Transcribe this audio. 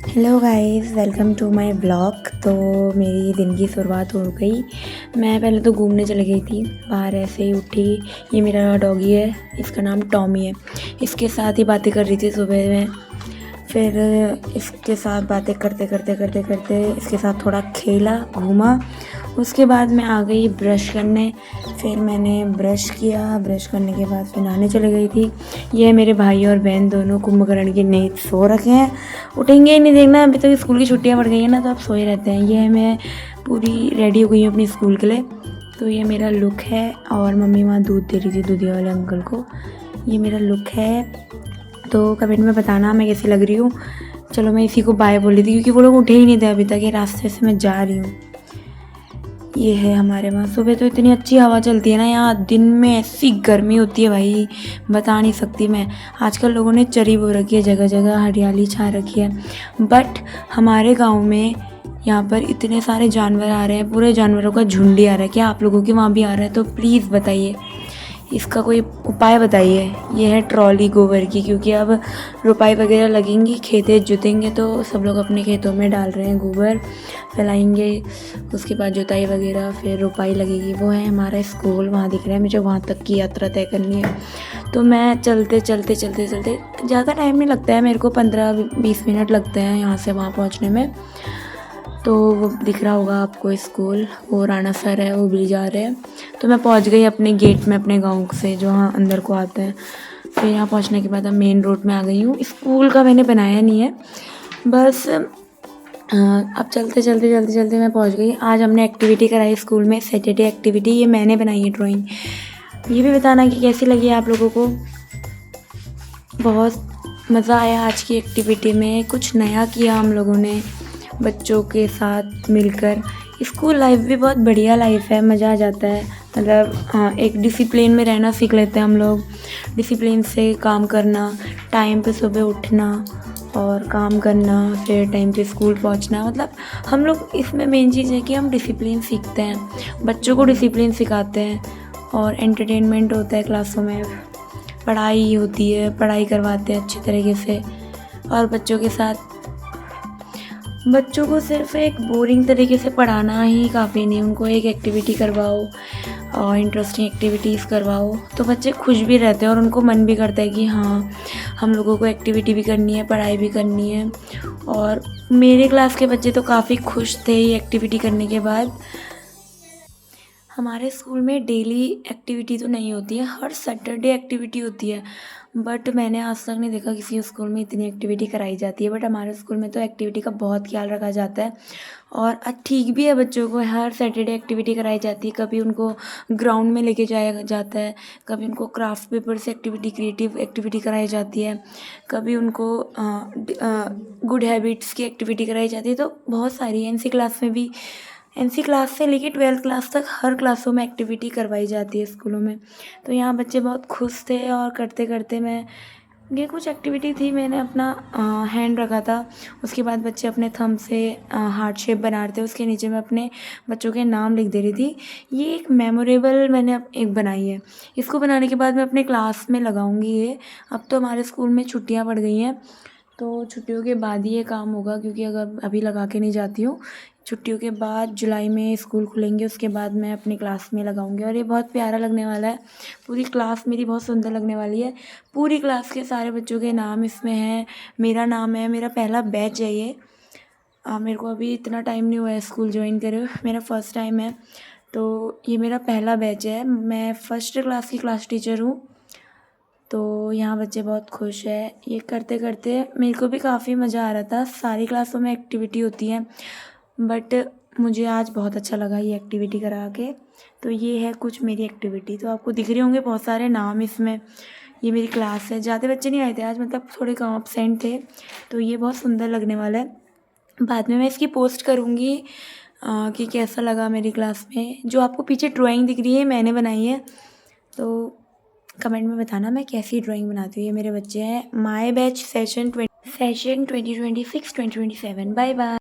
Hello guys, welcome to my blog. तो मेरी दिन की शुरुआत हो गई। मैं पहले तो घूमने चली गई थी, बाहर ऐसे ही उठी। ये मेरा डॉगी है, इसका नाम टॉमी है। इसके साथ ही बातें कर रही थी सुबह में। फिर इसके साथ बातें करते करते करते करते इसके साथ थोड़ा खेला, घूमा। उसके बाद मैं आ गई ब्रश करने। फिर मैंने ब्रश किया, ब्रश करने के बाद फिर नहाने चली गई थी। ये मेरे भाई और बहन दोनों कुंभकर्ण की नींद सो रखे हैं, उठेंगे ही नहीं। देखना, अभी तो स्कूल की छुट्टियां पड़ गई हैं ना, तो अब सोए रहते हैं। ये मैं पूरी रेडी हो गई हूँ अपनी स्कूल के लिए। तो ये मेरा लुक है, और मम्मी वहाँ दूध दे रही थी दूधिया वाले अंकल को। ये मेरा लुक है। तो कमेंट में बताना मैं कैसी लग रही हूँ। चलो, मैं इसी को बाय बोल रही थी क्योंकि वो लोग उठे ही नहीं थे अभी तक। ये रास्ते से मैं जा रही हूँ। ये है हमारे वहाँ। सुबह तो इतनी अच्छी हवा चलती है ना यहाँ, दिन में ऐसी गर्मी होती है भाई, बता नहीं सकती मैं। आजकल लोगों ने चरी बो रखी है, जगह जगह हरियाली छा रखी है। बट हमारे गांव में यहाँ पर इतने सारे जानवर आ रहे हैं, पूरे जानवरों का झुंड ही आ रहा है। क्या आप लोगों के वहाँ भी आ रहा है? तो प्लीज़ बताइए, इसका कोई उपाय बताइए। ये है ट्रॉली गोबर की, क्योंकि अब रोपाई वगैरह लगेंगी, खेतें जुतेंगे, तो सब लोग अपने खेतों में डाल रहे हैं गोबर, फैलाएंगे। उसके बाद जुताई वगैरह, फिर रोपाई लगेगी। वो है हमारा स्कूल, वहाँ दिख रहा है मुझे। वहाँ तक की यात्रा तय करनी है। तो मैं चलते चलते चलते चलते, ज़्यादा टाइम नहीं लगता है मेरे को, 15-20 मिनट लगते हैं यहाँ से वहाँ पहुँचने में। तो वो दिख रहा होगा आपको स्कूल, वो राणा सर है, वो भी जा रहे हैं। तो मैं पहुंच गई अपने गेट में, अपने गांव से जो हाँ अंदर को आते हैं। फिर यहाँ पहुंचने के बाद अब मेन रोड में आ गई हूँ। स्कूल का मैंने बनाया नहीं है, बस अब चलते चलते चलते चलते मैं पहुंच गई। आज हमने एक्टिविटी कराई स्कूल में, सैटरडे एक्टिविटी। ये मैंने बनाई है ड्राइंग। ये भी बताना कि कैसी लगी आप लोगों को। बहुत मज़ा आया आज की एक्टिविटी में, कुछ नया किया हम लोगों ने बच्चों के साथ मिलकर। स्कूल लाइफ भी बहुत बढ़िया लाइफ है, मज़ा आ जाता है। मतलब हाँ, एक डिसिप्लिन में रहना सीख लेते हैं हम लोग। डिसिप्लिन से काम करना, टाइम पे सुबह उठना और काम करना, फिर टाइम पे स्कूल पहुंचना। मतलब हम लोग इसमें मेन चीज़ है कि हम डिसिप्लिन सीखते हैं, बच्चों को डिसिप्लिन सिखाते हैं। और एंटरटेनमेंट होता है क्लासों में, पढ़ाई होती है, पढ़ाई करवाते हैं अच्छी तरीके से। और बच्चों को सिर्फ एक बोरिंग तरीके से पढ़ाना ही काफ़ी नहीं, उनको एक एक्टिविटी करवाओ और इंटरेस्टिंग एक्टिविटीज़ करवाओ, तो बच्चे खुश भी रहते हैं और उनको मन भी करता है कि हाँ, हम लोगों को एक्टिविटी भी करनी है, पढ़ाई भी करनी है। और मेरे क्लास के बच्चे तो काफ़ी खुश थे ये एक्टिविटी करने के बाद। हमारे स्कूल में डेली एक्टिविटी तो नहीं होती है, हर सैटरडे एक्टिविटी होती है। बट मैंने आज तक नहीं देखा किसी स्कूल में इतनी एक्टिविटी कराई जाती है। बट हमारे स्कूल में तो एक्टिविटी का बहुत ख्याल रखा जाता है। और ठीक भी है, बच्चों को हर सैटरडे एक्टिविटी कराई जाती है। कभी उनको ग्राउंड में लेके जाया जाता है, कभी उनको क्राफ्ट पेपर से एक्टिविटी, क्रिएटिव एक्टिविटी कराई जाती है, कभी उनको गुड हैबिट्स की एक्टिविटी कराई जाती है। तो बहुत सारी एनसी क्लास में भी, एनसी क्लास से लेके 12th क्लास तक हर क्लासों में एक्टिविटी करवाई जाती है स्कूलों में। तो यहाँ बच्चे बहुत खुश थे। और करते करते मैं, ये कुछ एक्टिविटी थी, मैंने अपना हैंड रखा था। उसके बाद बच्चे अपने थंब से हार्ट शेप बना रहे थे, उसके नीचे मैं अपने बच्चों के नाम लिख दे रही थी। ये एक मेमोरेबल मैंने एक बनाई है। इसको बनाने के बाद मैं अपने क्लास में लगाऊंगी ये। अब तो हमारे स्कूल में छुट्टियां पड़ गई हैं, तो छुट्टियों के बाद ही ये काम होगा, क्योंकि अगर अभी लगा के नहीं जाती हूँ, छुट्टियों के बाद जुलाई में स्कूल खुलेंगे, उसके बाद मैं अपनी क्लास में लगाऊंगी। और ये बहुत प्यारा लगने वाला है। पूरी क्लास मेरी बहुत सुंदर लगने वाली है। पूरी क्लास के सारे बच्चों के नाम इसमें हैं, मेरा नाम है, मेरा पहला बैच है ये। मेरे को अभी इतना टाइम नहीं हुआ है स्कूल ज्वाइन करे हुए, मेरा फर्स्ट टाइम है। तो ये मेरा पहला बैच है, मैं फर्स्ट क्लास की क्लास टीचर हूँ। तो यहाँ बच्चे बहुत खुश है। ये करते करते मेरे को भी काफ़ी मज़ा आ रहा था। सारी क्लासों में एक्टिविटी होती है, बट मुझे आज बहुत अच्छा लगा ये एक्टिविटी करा के। तो ये है कुछ मेरी एक्टिविटी। तो आपको दिख रहे होंगे बहुत सारे नाम इसमें। ये मेरी क्लास है, ज़्यादा बच्चे नहीं आए थे आज, मतलब थोड़े कम एब्सेंट थे। तो ये बहुत सुंदर लगने वाला है। बाद में मैं इसकी पोस्ट करूँगी कि कैसा लगा मेरी क्लास में। जो आपको पीछे ड्राइंग दिख रही है मैंने बनाई है, तो कमेंट में बताना मैं कैसी ड्राइंग बनाती हूँ। ये मेरे बच्चे हैं। My batch session 2026-2027। Bye bye.